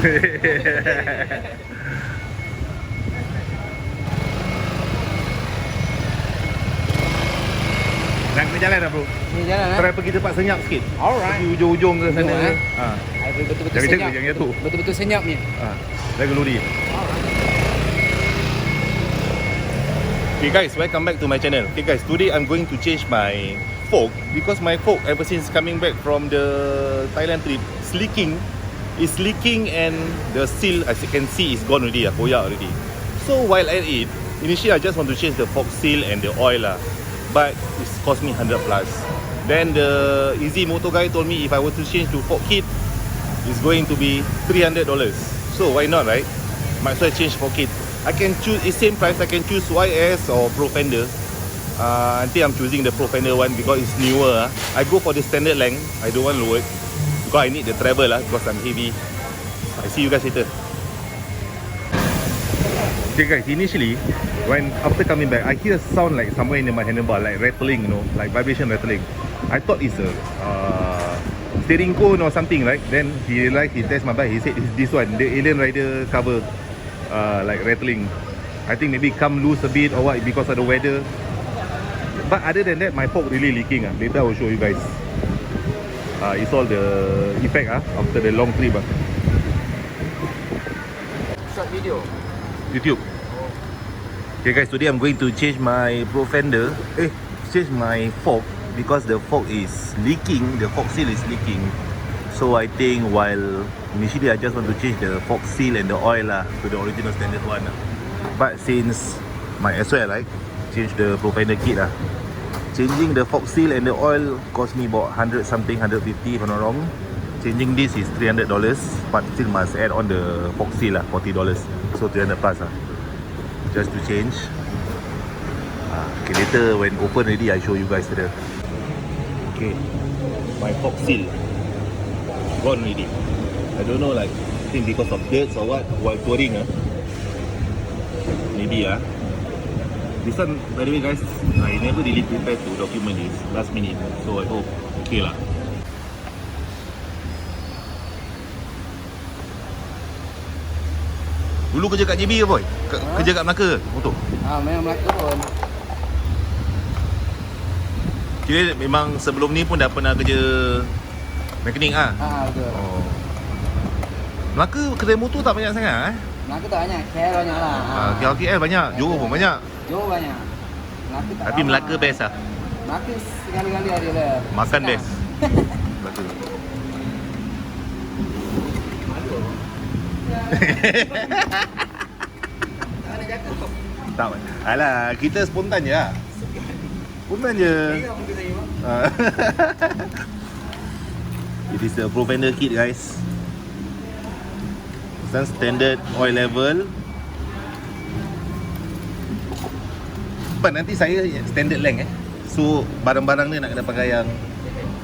Nak kena jalan dah bro. Ni jalan Try pergi tempat senyap sikit. Alright. Pergi ujung-ujung ke sana. Betul-betul Jangan senyap. jaga, jangan jatuh. Betul-betul senyap ni. Jaga lori. Okay guys, welcome back to my channel. Okay guys, today I'm going to change my fork because my fork ever since coming back from the Thailand trip, it's leaking and the seal as you can see is gone already, koyak already. So while at it, initially I just want to change the fork seal and the oil but it's cost me 100 plus. Then the Easy Motor guy told me if I were to change to fork kit, it's going to be $300. So why not, right? Might as well change fork kit. I can choose, it's same price, I can choose YS or Profender. I think I'm choosing the Profender one because it's newer. I go for the standard length, I don't want lowered because I need the travel because I'm heavy. I see you guys later. Okay guys, initially when after coming back, I hear sound like somewhere in my handlebar, like rattling, you know, like vibration rattling. I thought it's a steering cone or something, right? Then he realized, he test my bike, he said it's this one, the Alien Rider cover, like rattling. I think maybe come loose a bit or what because of the weather. But other than that, my fork really leaking. Later I will show you guys. It's all the effect after the long trip. Short video. YouTube. Okay guys, today I'm going to change my Profender. Change my fork because the fork is leaking. The fork seal is leaking. So I think while initially I just want to change the fork seal and the oil to the original standard one. But since might as well change the Profender kit Changing the fork seal and the oil cost me about 100 something, 150 if I'm not wrong. Changing this is $300, but still must add on the fork seal $40. So 300 plus just to change. Okay, later when open ready I show you guys later. Okay, my fork seal gone already. I don't know, like I think because of dirt or what while touring maybe This one, by the way guys, I never really prepared to document this last minute, so I hope okay lah. Dulu kerja kat JB ke boy? Kerja kat Melaka ke motor? Memang Melaka pun. Kira memang sebelum ni pun dah pernah kerja mekanik Betul. Melaka kedai motor tak banyak sangat Melaka tak banyak, KL banyak lah. KL banyak, Johor pun banyak. Johor banyak. Melaka tak. Tapi Melaka best Melaka sekali-kali ada lah. Makan best. Melaka. Tak. Alah, kita spontan je Spontan je. It is the Profender kit guys. This standard oil level. But nanti saya standard length So barang-barang ni nak kena pakai yang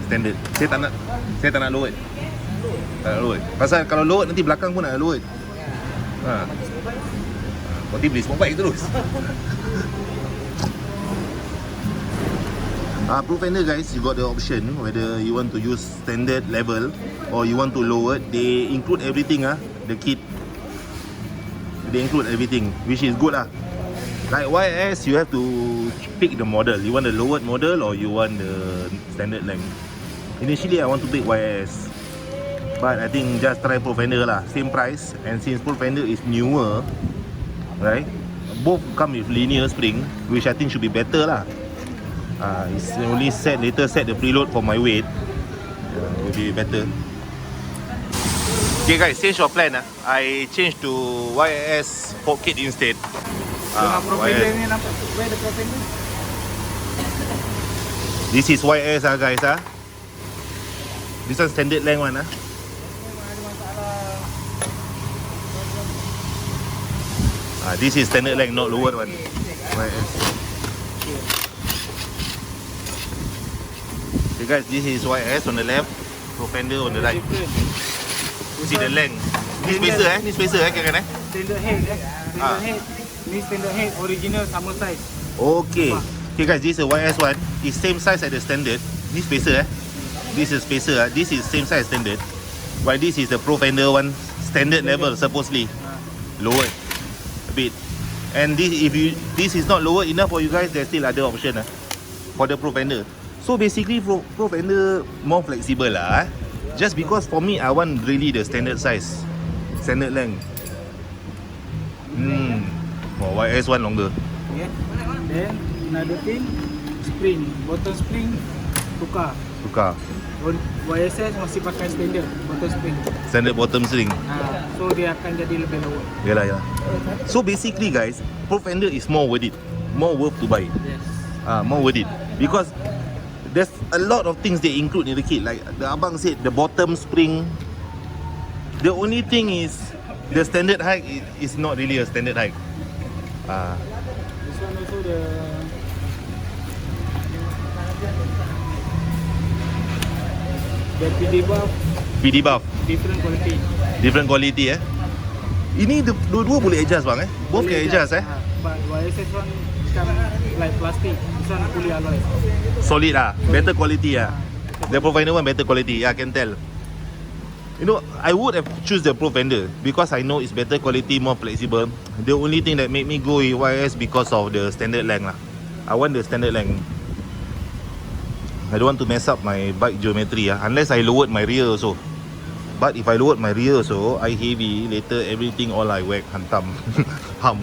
standard. Saya tak nak lowered. Tak nak lowered. Pasal kalau lowered nanti belakang pun nak lowered. Nanti beli small bike terus. Profender guys, you got the option whether you want to use standard level or you want to lower. They include everything the kit. They include everything, which is good Like YS, you have to pick the model. You want the lowered model or you want the standard length. Initially I want to pick YS, but I think just try Profender same price. And since Profender is newer, right, both come with linear spring, which I think should be better It's only later set the preload for my weight, will be better. Okay guys, change your plan I change to YS fork kit instead. Profender ni nampak where the Profender? This is YS guys This one standard length one This is standard length, not lowered one. YS. Okay guys, this is YS on the left, Profender on the right. See the length. Ni spacer ni spacer kira-kira Standard head Standard head. Ni standard head original sama size. Okay. Okay guys, this is a YS one. It's same size as the standard. Ni spacer This is spacer This is same size as standard. While this is the Profender one, standard level supposedly. Lowered a bit. And this is not lower enough for you guys, there's still other option for the Profender. So basically Profender more flexible lah. Just because for me I want really the standard size, standard length. Oh, YS one longer. Okay. Then another thing, spring, bottom spring tukar. YSS masih pakai standard bottom spring. Standard bottom spring. So dia akan jadi lebih lower. Yalah. So basically guys, Profender is more worth it, more worth to buy. Yes. More worth it because there's a lot of things they include in the kit. Like the abang said, the bottom spring. The only thing is the standard height is not really a standard height. This one also the PD buff. Different quality Ini dua-dua boleh adjust bang Both can adjust But YSS one become like plastic. This one fully alloy. Solid better quality The Profender one better quality, I can tell. You know, I would have choose the Profender because I know it's better quality, more flexible. The only thing that made me go with YS because of the standard length I want the standard length. I don't want to mess up my bike geometry unless I lowered my rear also. But if I lowered my rear also, I heavy, later everything all I whack, hantam, hum.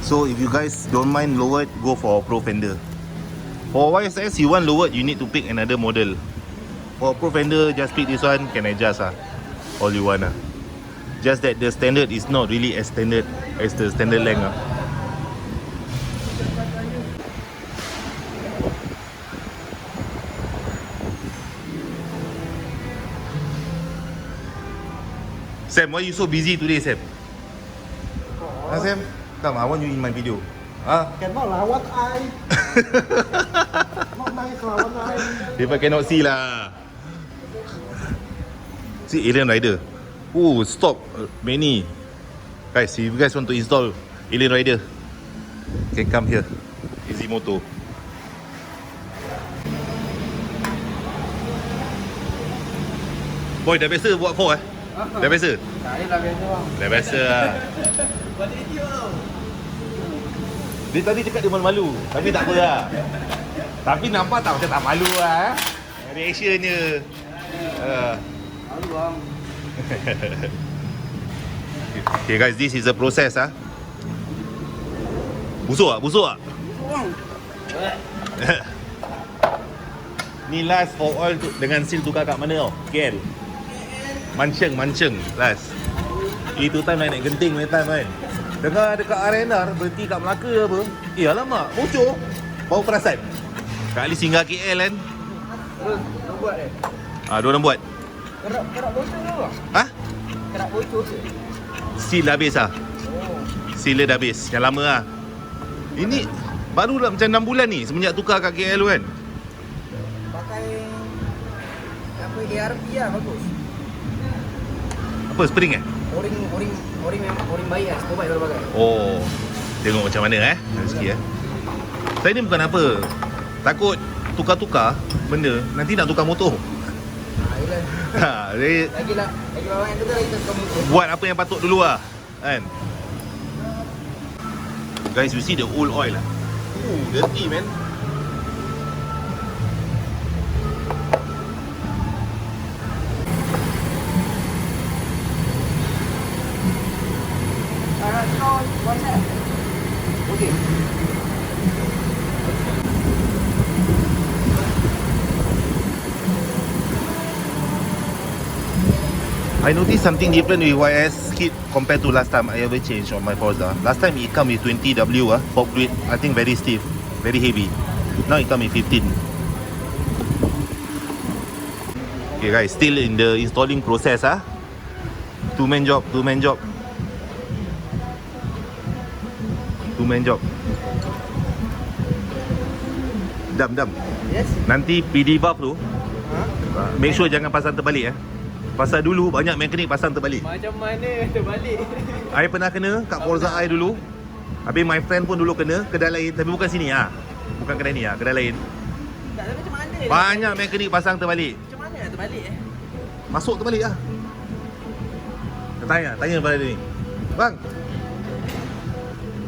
So if you guys don't mind lowered, go for Profender. For YSS, you want lowered, you need to pick another model. For Profender, just pick this one, can adjust all you want Just that the standard is not really as standard as the standard length Sam, why you so busy today, Sam? Sam? Come, I want you in my video. Cannot lah, what eye? Not nice lah, what eye? People cannot see lah. See Alien Rider. Oh, stop many. Guys, if you guys want to install Alien Rider, can come here. Easy Moto. Boy, dah biasa buat 4 Dah biasa? Tak adalah biasa bang. Dah biasa Dia tadi cakap dia malu-malu, tapi tak apa lah. Tapi nampak tak macam tak malu reactionnya. Malu bang. Okay guys, this is the process Busuk tak? Busuk tak? Ni last for all dengan seal tukar kat mana tau? KL Manceng last. Itu time naik genting punya time kan. Dengar dekat arena berhenti kat Melaka apa. Alamak, bocor. Baru perasan. Kali singgah KL kan. Diorang buat Diorang buat. Kerak bocor ke bang? Kerak bocor ke? Seal dah habis Seal dah habis. Yang lama Ini baru lah macam 6 bulan ni semenjak tukar kat KL tu kan. Pakai apa ARP bagus. Apa spring Oring baik sport bike baru pakai. Oh, tengok macam mana rezeki Saya ni bukan apa, takut tukar-tukar benda nanti nak tukar motor. Jadi Lagi bawah yang tu kan kita tukar motor. buat apa yang patut dulu kan. Guys, you see the old oil dirty man. Okay. I noticed something different with YS kit compared to last time I ever changed on my Forza. Last time it come with 20W fork grip, I think very stiff, very heavy. Now it come with 15. Okay guys, still in the installing process Two-man job. Dam. Yes. Nanti PD buff tu make sure jangan pasang terbalik Pasal dulu banyak mekanik pasang terbalik. Macam mana terbalik? I pernah kena kat Forza I dulu. Habis my friend pun dulu kena kedai lain, tapi bukan sini Bukan kedai ni kedai lain. Tak, tapi macam mana? Banyak mekanik pasang terbalik. Macam mana nak terbalik Masuk terbalik lah. Tanya pada dia ni. Bang,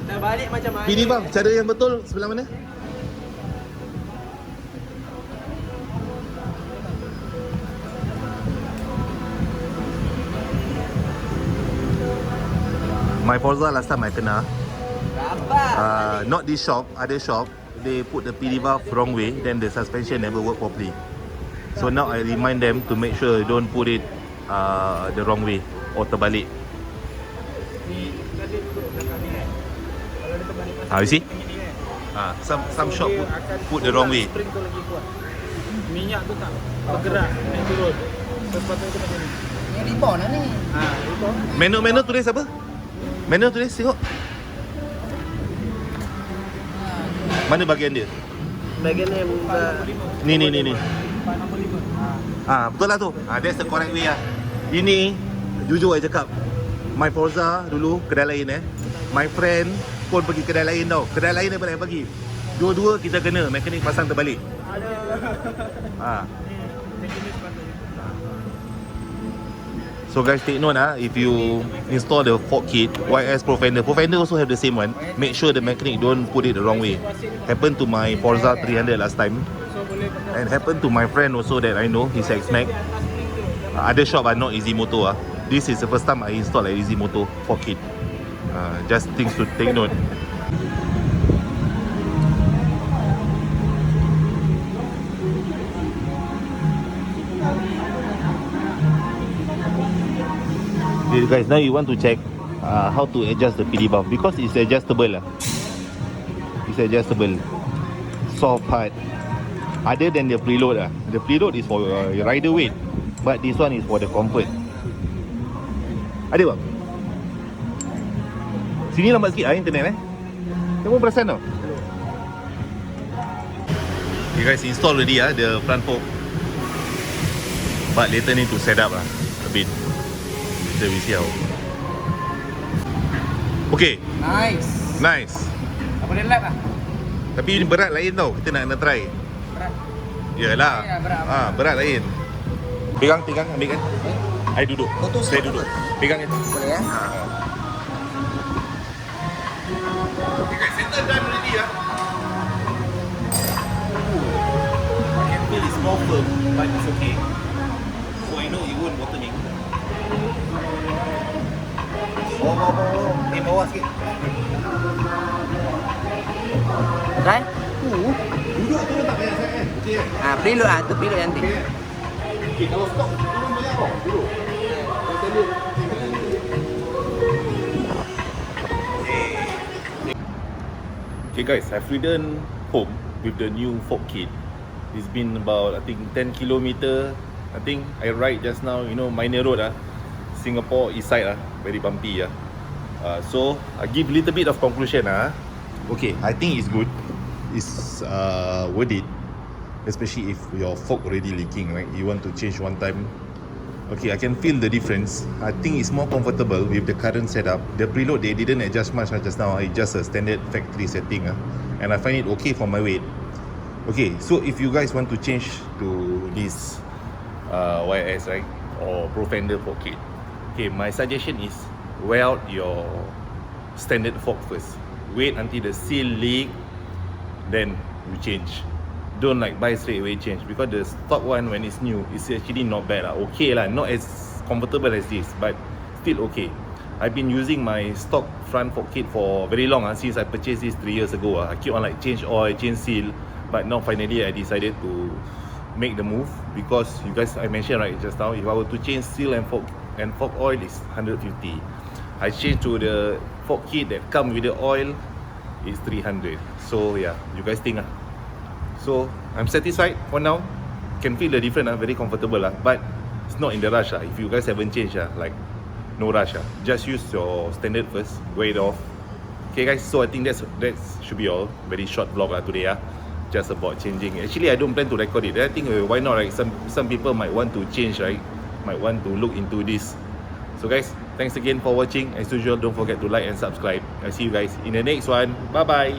Dah balik macam mana? pilih bang, cara yang betul sebelah mana? My Forza last time I kena. Not this shop, other shop. They put the PD valve wrong way, then the suspension never work properly. So now I remind them to make sure don't put it the wrong way or terbalik. Ni kan dia duduk belakang ni kan. Kalau dia terbalik pasang You see? ni kan. Some shop dia akan put the wrong way. Spring tu lagi kuat. Minyak tu tak bergerak naik turun. Sepatutnya tu macam ni. Ni ribon lah ni. Ribon. Menu tulis apa? Menu tulis tengok. Mana bahagian dia? Bahagian yang Ni. Betul lah tu. That's the correct way lah. Ini jujur saya cakap, My Forza dulu kedai lain my friend pun pergi kedai lain tau. Kedai lain daripada yang pergi. Dua-dua kita kena mekanik pasang terbalik. ada. Ni sepatutnya. So guys, take note if you install the fork kit, YS Profender also have the same one. Make sure the mechanic don't put it the wrong way. Happened to my Forza 300 last time, So boleh pakai and happened to my friend also that I know, his Xmax. Other shop are not Easy Moto. This is the first time I install a Easy Moto fork kit. Just things to take note. Okay guys, now you want to check how to adjust the PD valve because it's adjustable. It's adjustable. Soft part. Other than the preload the preload is for rider weight, but this one is for the comfort. Ada bang? Sini lambat sikit internet Kamu perasan tau? Okay guys, install already the front fork, but later need to set up a bit. Later we see how. Okay, nice. Apa dia lap Tapi ini berat lain tau, kita nak try. Berat. Yalah. Berat. Berat lain. Pegang, ambil kan. I duduk. Saya duduk. Pegang kan. Boleh ya? Okay guys, settle done already I can feel it's more firm, but it's okay. So I know it won't bottoming. Ni bawah sikit. Try? Duduk tu tak payah saya kan. Okey kan. Preload tu preload nanti. Okey, kalau stop turun boleh apa? Duduk. Okay guys, I've ridden home with the new fork kit. It's been about I think 10 kilometer. I think I ride just now, minor road Singapore east side very bumpy so I give little bit of conclusion Okay, I think it's good. It's worth it, especially if your fork already leaking, right? You want to change one time. Okay, I can feel the difference. I think it's more comfortable with the current setup. The preload they didn't adjust much just now. It's just a standard factory setting and I find it okay for my weight. Okay, so if you guys want to change to this YS, right, or Profender fork kit, okay, my suggestion is wear out your standard fork first. Wait until the seal leak, then you change. Don't buy straight away change, because the stock one when it's new is actually not bad okay not as comfortable as this, but still okay. I've been using my stock front fork kit for very long since I purchased this 3 years ago I keep on change oil, change seal, but now finally I decided to make the move, because you guys, I mentioned right just now, if I were to change seal and fork oil is 150. I changed to the fork kit that come with the oil is 300. So yeah, you guys think So I'm satisfied for now. Can feel the difference very comfortable but it's not in the rush If you guys haven't changed no rush Just use your standard first, weigh it off. Okay guys, so I think that should be all. Very short vlog today just about changing. Actually I don't plan to record it. I think why not, right? Some people might want to change, right? Might want to look into this. So guys, thanks again for watching. As usual, don't forget to like and subscribe. I'll see you guys in the next one. Bye bye.